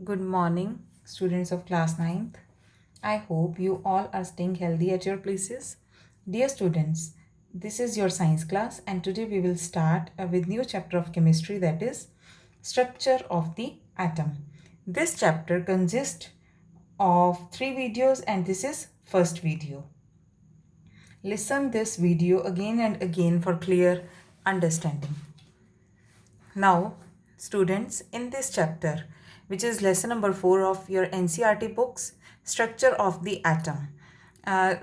Good morning, students of class ninth. I hope you all are staying healthy at your places. Dear students, this is your science class and today we will start with new chapter of chemistry, that is structure of the atom. This chapter consists of 3 videos and this is first video. Listen this video again and again for clear understanding. Now, students, in this chapter, which is lesson number 4 of your NCERT books, Structure of the Atom,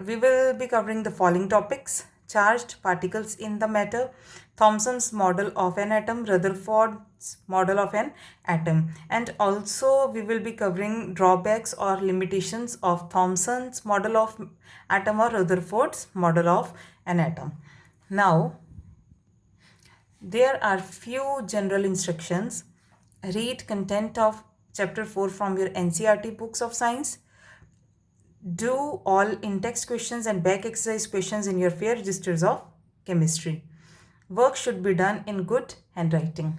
we will be covering the following topics: charged particles in the matter, Thomson's model of an atom, Rutherford's model of an atom, and also we will be covering drawbacks or limitations of Thomson's model of atom or Rutherford's model of an atom. Now, there are few general instructions. Read content of chapter 4 from your NCERT books of science. Do all in-text questions and back exercise questions in your fair registers of chemistry. Work should be done in good handwriting.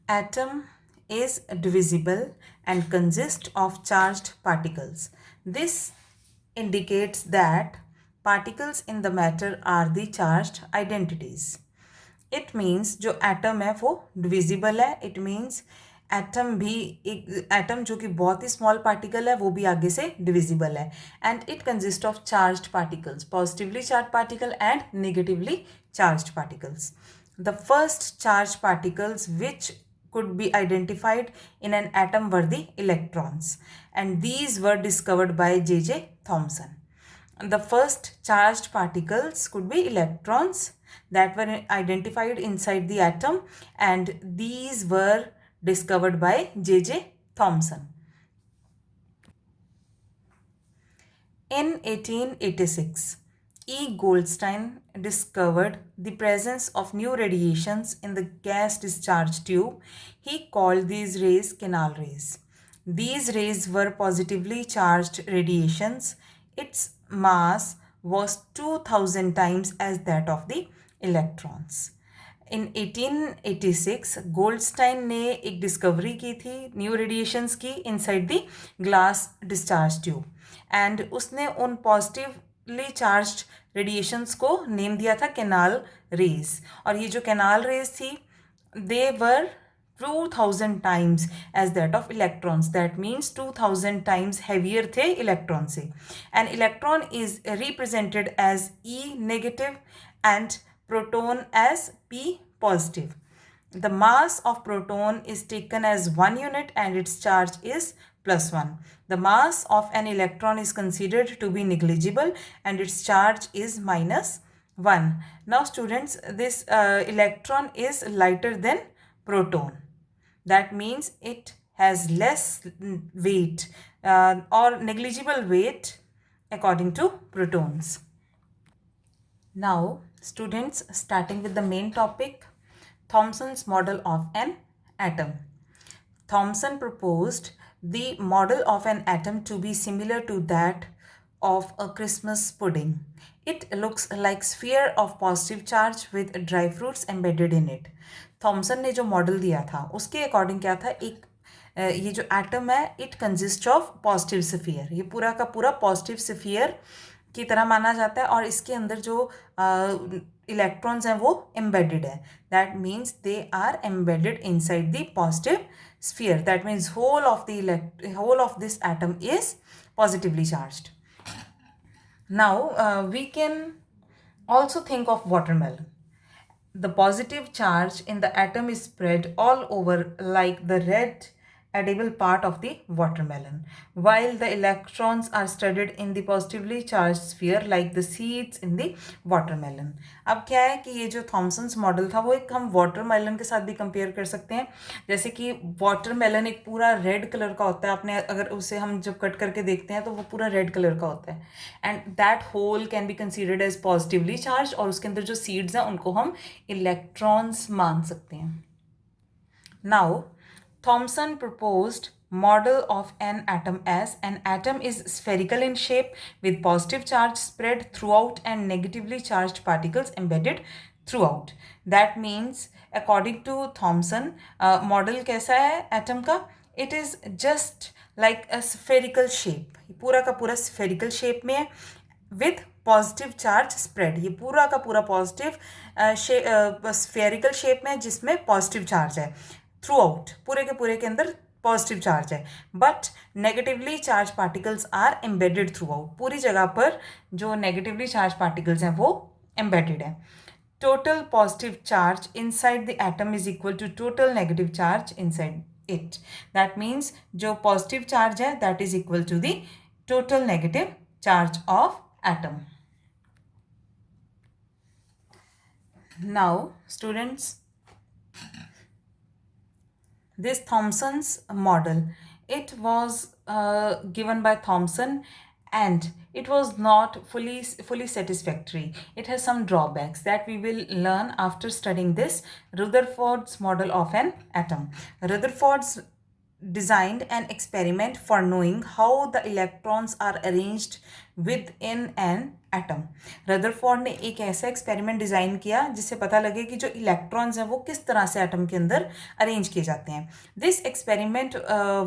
Atom is divisible and consists of charged particles. This indicates that particles in the matter are the charged identities. It means जो atom है वो divisible है. It means atom भी एक atom जो कि बहुत ही small particle है वो भी आगे से डिविजिबल है. And it consist of charged particles, positively charge particle and negatively charged particles. The first charged particles which could be identified in an atom were the electrons, and these were discovered by J.J. Thomson. The first charged particles could be electrons that were identified inside the atom, and these were discovered by J.J. Thomson. In 1886, E. Goldstein discovered the presence of new radiations in the gas discharge tube. He called these rays canal rays. These rays were positively charged radiations. Its mass was 2000 times as that of the electrons. In 1886 Goldstein ने एक discovery की थी new radiations की inside the glass discharge tube, and उसने उन positively charged radiations को name दिया था कैनाल रेज. और ये जो कैनाल रेज थी दे वर 2000 times as that of electrons. That means 2000 times heavier थे इलेक्ट्रॉन से. An electron is represented as E negative and proton as P positive. The mass of proton is taken as 1 unit and its charge is +1. The mass of an electron is considered to be negligible and its charge is -1. Now students, this electron is lighter than proton. That means it has less weight or negligible weight according to protons. Now, students, starting with the main topic, Thomson's model of an atom. Thomson proposed the model of an atom to be similar to that of a Christmas pudding. It looks like sphere of positive charge with dry fruits embedded in it. Thomson ने जो model दिया था उसके according क्या था, एक ये जो एटम है it consist of positive sphere. ये पूरा का पूरा पॉजिटिव स्फीयर की तरह माना जाता है और इसके अंदर जो इलेक्ट्रॉन्स हैं वो एम्बेडेड है. That means they are embedded inside the positive sphere. That means whole of this atom is positively charged. Now we can also think of watermelon. The positive charge in the atom is spread all over like the red edible part of the watermelon, while the electrons are studied in the positively charged sphere like the seeds in the watermelon. अब क्या है कि ये जो Thomson's model था वो एक हम वाटरमेलन के साथ भी कंपेयर कर सकते हैं. जैसे कि वाटरमेलन एक पूरा रेड कलर का होता है, आपने अगर उसे हम जब कट करके देखते हैं तो वो पूरा रेड कलर का होता है, and that whole can be considered as positively charge, और उसके अंदर जो सीड्स हैं उनको हम इलेक्ट्रॉन्स मान सकते हैं. Now Thomson proposed model of an atom as an atom is spherical in shape with positive charge spread throughout and negatively charged particles embedded throughout. That means according to Thomson, model कैसा है atom का? It is just like a spherical shape, पूरा का पूरा spherical shape में है with positive charge spread. ये पूरा का पूरा पॉजिटिव स्फेरिकल शेप में है जिसमें पॉजिटिव चार्ज है थ्रू आउट, पूरे के पूरे के अंदर पॉजिटिव चार्ज है, but negatively charge particles are embedded throughout. पूरी जगह पर जो नेगेटिवली चार्ज पार्टिकल्स हैं वो एम्बेडेड है। Total positive charge inside the atom is equal to total negative charge inside it. That means जो positive charge है that is equal to the total negative charge of atom. Now students, this Thomson's model, it was given by Thomson, and it was not fully satisfactory. It has some drawbacks that we will learn after studying this Rutherford's model of an atom. Rutherford's designed an experiment for knowing how the electrons are arranged within an atom. Rutherford ने एक ऐसा experiment design किया जिससे पता लगे कि जो electrons हैं वो किस तरह से एटम के अंदर अरेंज किए जाते हैं. This experiment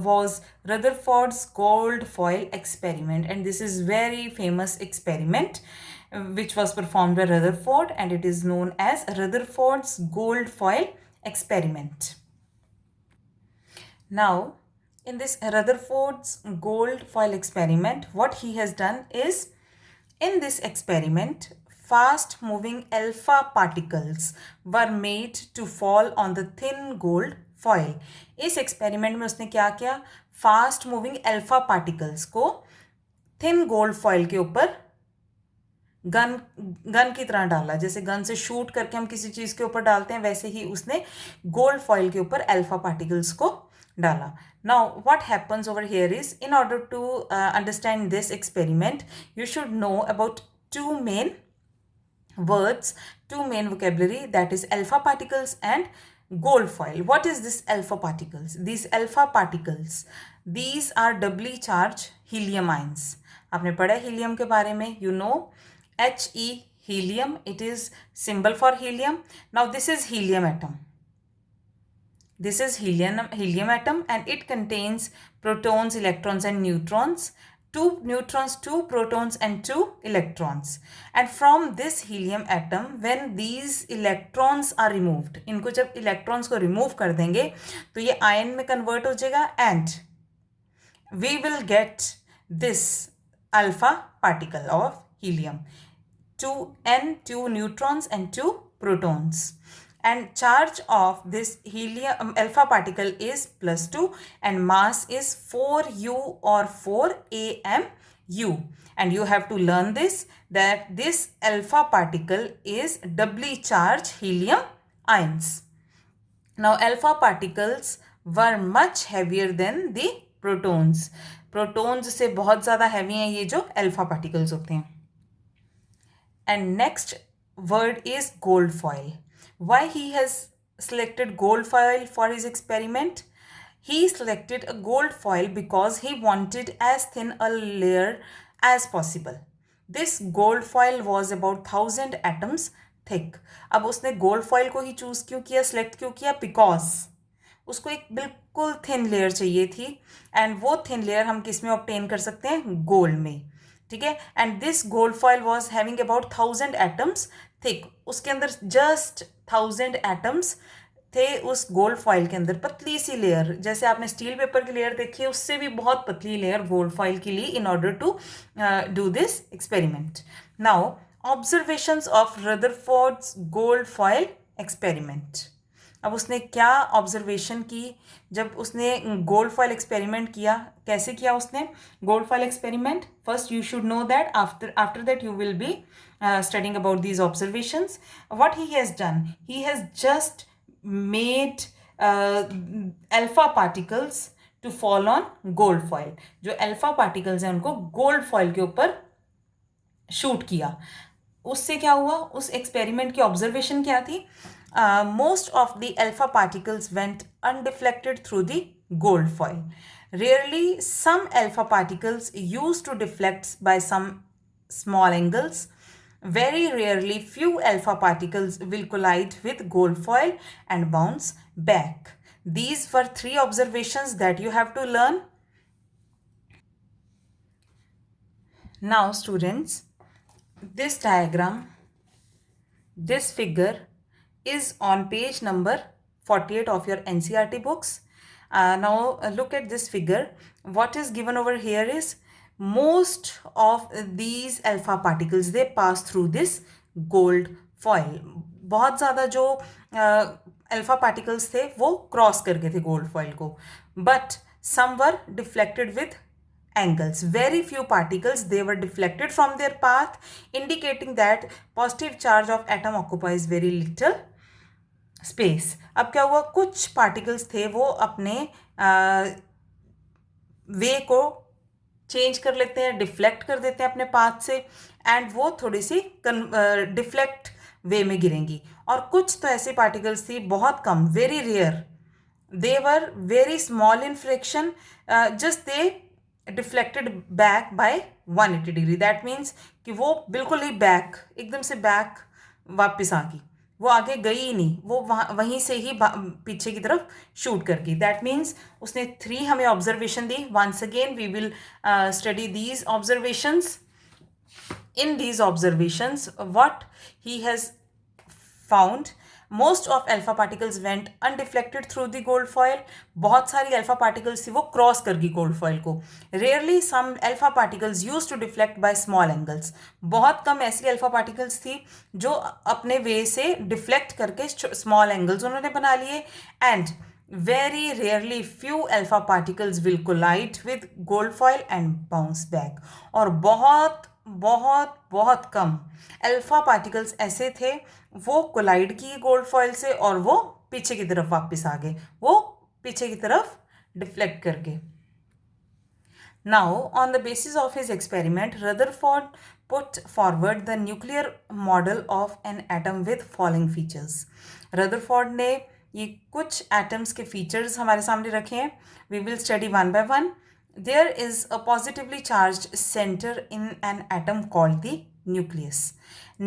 was Rutherford's gold foil experiment, and this is very famous experiment which was performed by Rutherford, and it is known as Rutherford's gold foil experiment. Now, in this Rutherford's gold foil experiment, what he has done is, in this experiment, fast moving alpha particles were made to fall on the thin gold foil. इस experiment में उसने क्या किया? Fast moving alpha particles को thin gold foil के ऊपर gun की तरह डाला. जैसे गन से शूट करके हम किसी चीज़ के ऊपर डालते हैं, वैसे ही उसने गोल्ड फॉयल के ऊपर अल्फा पार्टिकल्स को डाला. Now what happens over here is, in order to understand this experiment, you should know about two main words, two main vocabulary, that is alpha particles and gold foil. What is this alpha particles? These alpha particles, these are doubly charged helium ions. आपने पढ़ा helium के बारे में, you know He, helium, it is symbol for helium. Now this is helium atom. This is helium atom, and it contains protons, electrons and neutrons. 2 neutrons, 2 protons and 2 electrons. And from this helium atom, when these electrons are removed, इनको जब electrons को remove कर देंगे तो ये ion में convert हो जाएगा, and we will get this alpha particle of helium. 2 neutrons and 2 protons. And charge of this helium alpha particle is +2, and mass is 4u or 4 amu. And you have to learn this, that this alpha particle is doubly charged helium ions. Now alpha particles were much heavier than the protons. Protons से बहुत ज़्यादा heavy हैं ये जो alpha particles होते हैं. And next word is gold foil. Why he has selected gold foil for his experiment? He selected a gold foil because he wanted as thin a layer as possible. This gold foil was about 1000 atoms thick. अब उसने gold foil को ही choose क्यों किया, select क्यों किया? Because उसको एक बिल्कुल thin layer चाहिए थी, and वो thin layer हम किस में obtain कर सकते हैं? गोल्ड में. ठीक है. And this gold foil was having about 1000 atoms thick. उसके अंदर जस्ट 1000 एटम्स थे उस गोल्ड फॉयल के अंदर. पतली सी लेयर, जैसे आपने स्टील पेपर की लेयर देखी है, उससे भी बहुत पतली लेयर गोल्ड फॉयल की ली in order to do this experiment. Now observations of Rutherford's gold foil experiment. अब उसने क्या ऑब्जर्वेशन की जब उसने गोल्ड फॉयल एक्सपेरिमेंट किया? कैसे किया उसने gold foil experiment? First you should know that, after that you will be studying about these observations. What he has done, he has just made alpha particles to fall on gold foil. जो alpha particles हैं उनको gold foil के ऊपर shoot किया. उससे क्या हुआ? उस एक्सपेरिमेंट की ऑब्जर्वेशन क्या थी? Most of the alpha particles went undeflected through the gold foil. Rarely, some alpha particles used to deflect by some small angles. Very rarely, few alpha particles will collide with gold foil and bounce back. These were 3 observations that you have to learn. Now students, this diagram, this figure is on page number 48 of your NCERT books. Now look at this figure. What is given over here is most of these alpha particles, they pass through this gold foil. बहुत ज़्यादा जो alpha particles थे वो cross कर गए थे gold foil को, but some were deflected with angles. Very few particles, they were deflected from their path, indicating that positive charge of atom occupies very little space. अब क्या हुआ, कुछ particles थे वो अपने वे को चेंज कर लेते हैं, डिफ्लेक्ट कर देते हैं अपने पाथ से, एंड वो थोड़ी सी डिफ्लेक्ट वे में गिरेंगी. और कुछ तो ऐसे पार्टिकल्स थी बहुत कम, very rare, they were very small in fraction, just they deflected back by 180 degree. That means कि वो बिल्कुल ही बैक, एकदम से बैक वापस आ गई, वो आगे गई ही नहीं, वो वहीं से ही पीछे की तरफ शूट कर गई. दैट मीन्स उसने 3 हमें ऑब्जर्वेशन दी. Once again we will study these observations. In these observations, what he has found, most of alpha particles went undeflected through the gold foil. बहुत सारी alpha particles थी वो क्रॉस कर गई gold foil को. Rarely some alpha particles used to deflect by small angles. बहुत कम ऐसी alpha particles थी जो अपने वे से डिफ्लेक्ट करके small angles उन्होंने बना लिए. And very rarely few alpha particles will collide with gold foil and bounce back. और बहुत बहुत बहुत कम अल्फा पार्टिकल्स ऐसे थे वो कोलाइड की गोल्ड फॉइल से और वो पीछे की तरफ वापस आ गए, वो पीछे की तरफ डिफ्लेक्ट कर गए. Now on the basis of his experiment, Rutherford put forward the nuclear model of an atom with following features. Rutherford ने ये कुछ एटम्स के फीचर्स हमारे सामने रखे हैं. We will study one by one. There is a positively charged center in an atom called the nucleus.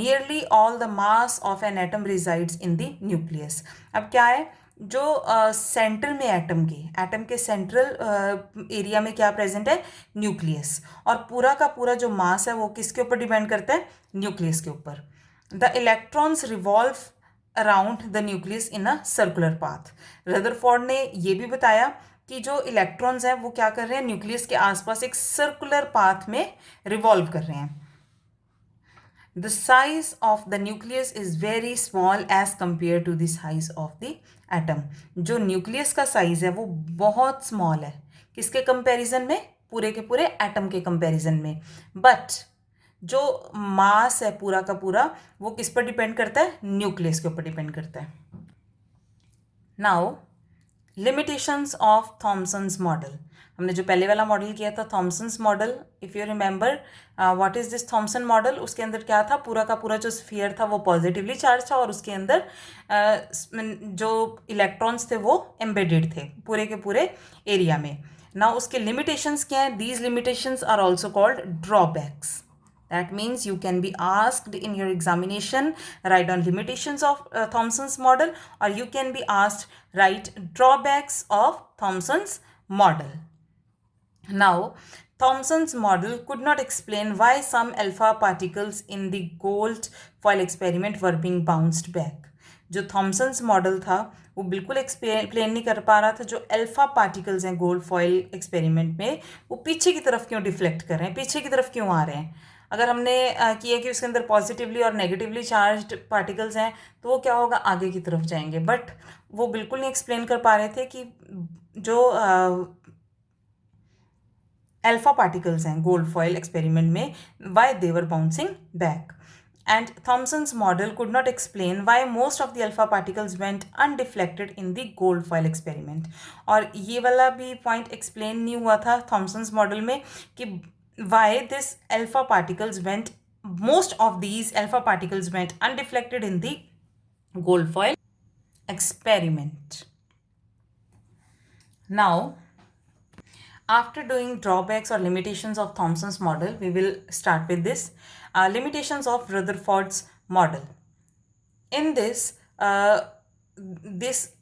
Nearly all the mass of an atom resides in the nucleus. अब क्या है, जो centre में atom के central area में क्या present है, nucleus. और पूरा का पूरा जो मास है वो किसके ऊपर डिपेंड करता है, न्यूक्लियस के ऊपर. The electrons revolve around the nucleus in a circular path. Rutherford ने ये भी बताया कि जो इलेक्ट्रॉन्स हैं वो क्या कर रहे हैं, न्यूक्लियस के आसपास एक सर्कुलर पाथ में रिवॉल्व कर रहे हैं. The size of the nucleus is very small as compare to the size of the atom. जो न्यूक्लियस का साइज है वो बहुत स्मॉल है, किसके कंपैरिजन में, पूरे के पूरे एटम के कंपैरिजन में. बट जो मास है पूरा का पूरा वो किस पर डिपेंड करता है, न्यूक्लियस के ऊपर डिपेंड करता है. Now limitations of Thomson's model. हमने जो पहले वाला मॉडल किया था Thomson's model, if you remember what is this Thompson model, उसके अंदर क्या था, पूरा का पूरा जो स्फीयर था वो पॉजिटिवली चार्ज था और उसके अंदर जो इलेक्ट्रॉन्स थे वो एम्बेडेड थे पूरे के पूरे एरिया में. ना उसके लिमिटेशंस क्या हैं, these limitations are also called drawbacks. That means you can be asked in your examination, write down limitations of Thomson's model, or you can be asked write drawbacks of Thomson's model. Now, Thomson's model could not explain why some alpha particles in the gold foil experiment were being bounced back. जो Thomson's model था वो बिल्कुल explain नहीं कर पा रहा था जो अल्फा पार्टिकल्स हैं गोल्ड फॉइल एक्सपेरिमेंट में वो पीछे की तरफ क्यों डिफ्लेक्ट कर रहे हैं, पीछे की तरफ क्यों आ रहे हैं. अगर हमने किया कि उसके अंदर पॉजिटिवली और नेगेटिवली चार्ज्ड पार्टिकल्स हैं तो वो क्या होगा, आगे की तरफ जाएंगे. बट वो बिल्कुल नहीं एक्सप्लेन कर पा रहे थे कि जो अल्फा पार्टिकल्स हैं गोल्ड फॉइल एक्सपेरिमेंट में why they were bouncing back. And Thomson's model could not explain why most of the alpha particles went undeflected in the gold foil experiment. और ये वाला भी पॉइंट एक्सप्लेन नहीं हुआ था Thomson's model में कि why this alpha particles went, most of these alpha particles went undeflected in the gold foil experiment. Now, After doing drawbacks or limitations of Thomson's model, we will start with this limitations of Rutherford's model. In this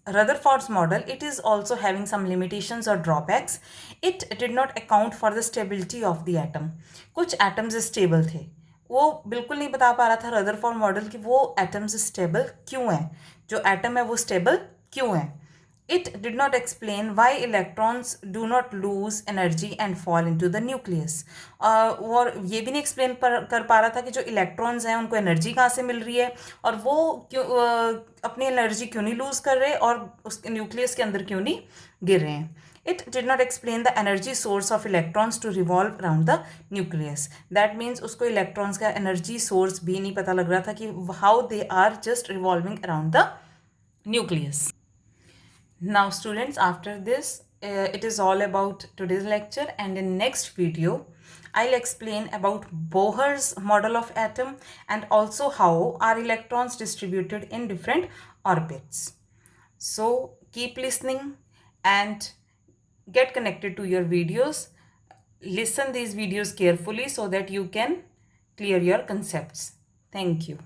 Rutherford's model, it is also having some limitations or drawbacks. It did not account for the stability of the atom. कुछ atoms stable थे, वो बिल्कुल नहीं बता पा रहा था Rutherford model कि वो atoms stable क्यों हैं, जो atom है वो stable क्यों है. It did not explain why electrons do not lose energy and fall into the nucleus. और ये भी नहीं एक्सप्लेन कर पा रहा था कि जो इलेक्ट्रॉन्स हैं उनको एनर्जी कहाँ से मिल रही है और वो क्यों अपनी एनर्जी क्यों नहीं लूज कर रहे और उसके न्यूक्लियस के अंदर क्यों नहीं गिर रहे हैं. It did not explain the energy source of electrons to revolve around the nucleus. That means उसको electrons का energy source भी नहीं पता लग रहा था कि how they are just revolving around the nucleus. Now students, after this it is all about today's lecture, and in next video I'll explain about Bohr's model of atom and also how are electrons distributed in different orbits. So keep listening and get connected to your videos. Listen these videos carefully so that you can clear your concepts. Thank you.